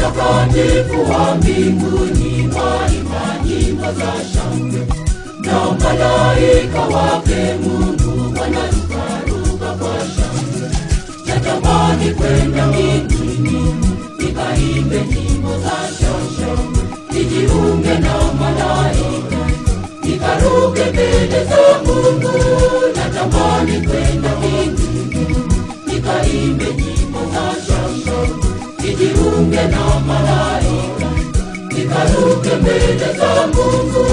watakatifu wa mbinguni waimba nyimbo za shangwe, na malaika wake Mungu wanarukaruka kwa shangwe. Natamani kwenda mbinguni nikaimbe nyimbo za shangwe, nijiunge na malaika nikaruke mbele za Mungu. Natamani kwenda mbinguni nikaimbe nyimbo za shangwe, nijiunge na malaika nikaruke mbele za Mungu.